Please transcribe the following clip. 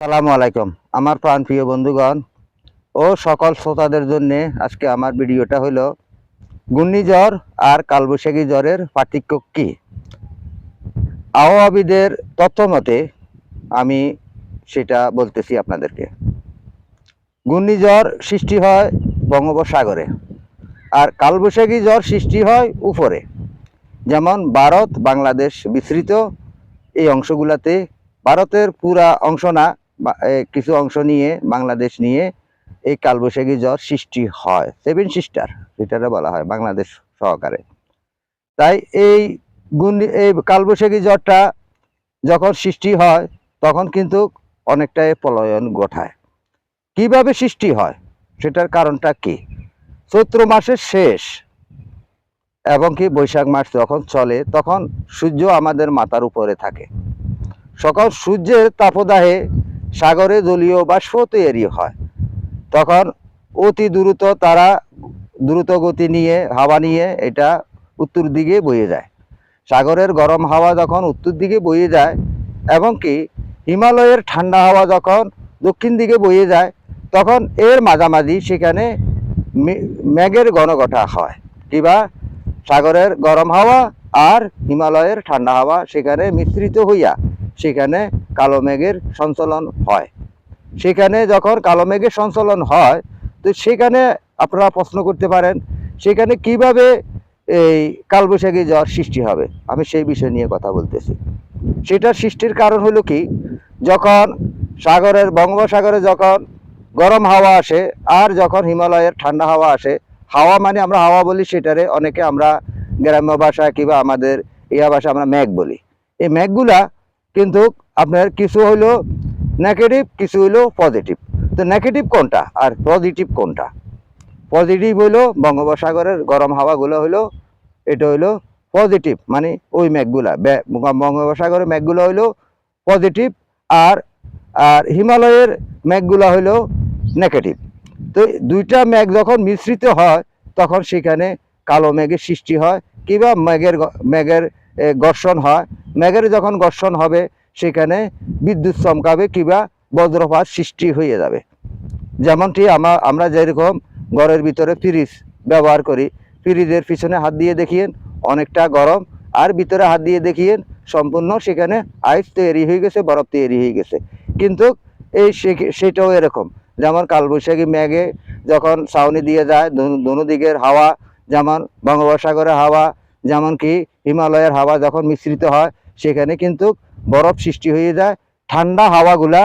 আসসালামু আলাইকুম আমার প্রাণপ্রিয় বন্ধুগণ ও সকল শ্রোতাদের জন্য আজকে আমার ভিডিওটা হলো ঘূর্ণিঝড় আর কালবৈশাখী ঝড়ের পার্থক্য কী। আবহাওয়াবিদের তথ্য মতে আমি সেটা বলতেছি আপনাদেরকে। ঘূর্ণিঝড় সৃষ্টি হয় বঙ্গোপসাগরে আর কালবৈশাখী ঝড় সৃষ্টি হয় উপরে, যেমন ভারত বাংলাদেশ বিস্তৃত এই অংশগুলোতে, ভারতের পুরা অংশ না, কিছু অংশ নিয়ে বাংলাদেশ নিয়ে এই কালবৈশাখী ঝড় সৃষ্টি হয়। সেভেন সিস্টার যেটা বলা হয় বাংলাদেশ সহকারে। তাই এই কালবৈশাখী ঝড়টা যখন সৃষ্টি হয় তখন কিন্তু অনেকটাই পলায়ন ঘটায়। কিভাবে সৃষ্টি হয় সেটার কারণটা কি? চৈত্র মাসের শেষ এবং কি বৈশাখ মাস যখন চলে তখন সূর্য আমাদের মাথার উপরে থাকে। সকল সূর্যের তাপদাহে সাগরে জলীয় বাষ্প তৈরি হয়। তখন অতি দ্রুত গতি নিয়ে হাওয়া নিয়ে এটা উত্তর দিকে বয়ে যায়। সাগরের গরম হাওয়া যখন উত্তর দিকে বয়ে যায় এবং কি হিমালয়ের ঠান্ডা হাওয়া যখন দক্ষিণ দিকে বয়ে যায় তখন এর মাঝামাঝি সেখানে মেঘের ঘনঘটা হয়। কিবা সাগরের গরম হাওয়া আর হিমালয়ের ঠান্ডা হাওয়া সেখানে মিশ্রিত হইয়া সেখানে কালো মেঘের সঞ্চালন হয়। সেখানে যখন কালো মেঘের সঞ্চালন হয় তো সেখানে আপনারা প্রশ্ন করতে পারেন সেখানে কিভাবে এই কালবৈশাখী ঝড় সৃষ্টি হবে। আমি সেই বিষয় নিয়ে কথা বলতেছি। সেটার সৃষ্টির কারণ হলো কি, যখন বঙ্গোপসাগরে যখন গরম হাওয়া আসে আর যখন হিমালয়ের ঠান্ডা হাওয়া আসে, হাওয়া মানে আমরা হাওয়া বলি, সেটারে অনেকে আমরা গ্রাম্য ভাষা কিংবা আমাদের ইয়া ভাষা আমরা মেঘ বলি। এই মেঘগুলা কিন্তু আপনার কিছু হইলো নেগেটিভ, কিছু হইলো পজিটিভ। তো নেগেটিভ কোনটা আর পজিটিভ কোনটা? পজিটিভ হইলো বঙ্গোপসাগরের গরম হাওয়াগুলো হইলো, এটা হইলো পজিটিভ, মানে ওই মেঘগুলা বঙ্গোপসাগরের মেঘগুলো হইলো পজিটিভ আর আর হিমালয়ের মেঘগুলো হইলো নেগেটিভ। তো দুইটা মেঘ যখন মিশ্রিত হয় তখন সেখানে কালো মেঘের সৃষ্টি হয় কিংবা মেঘের ঘর্ষণ হয়। মেঘের যখন ঘর্ষণ হবে সেখানে বিদ্যুৎ চমকাবে কিংবা বজ্রপাত সৃষ্টি হয়ে যাবে। যেমনটি আমরা যেরকম ঘরের ভিতরে ফ্রিজ ব্যবহার করি, ফ্রিজের পিছনে হাত দিয়ে দেখিয়েন অনেকটা গরম, আর ভিতরে হাত দিয়ে দেখিয়েন সম্পূর্ণ সেখানে আইস তৈরি হয়ে গেছে, বরফ তৈরি হয়ে গেছে। কিন্তু সেটাও এরকম, যেমন কালবৈশাখী মেঘে যখন ছাউনি দিয়ে যায় দোনো দিকের হাওয়া, যেমন বঙ্গোপসাগরের হাওয়া যেমন কি হিমালয়ের হাওয়া যখন মিশ্রিত হয় সেখানে কিন্তু বরফ সৃষ্টি হয়ে যায়। ঠান্ডা হাওয়াগুলা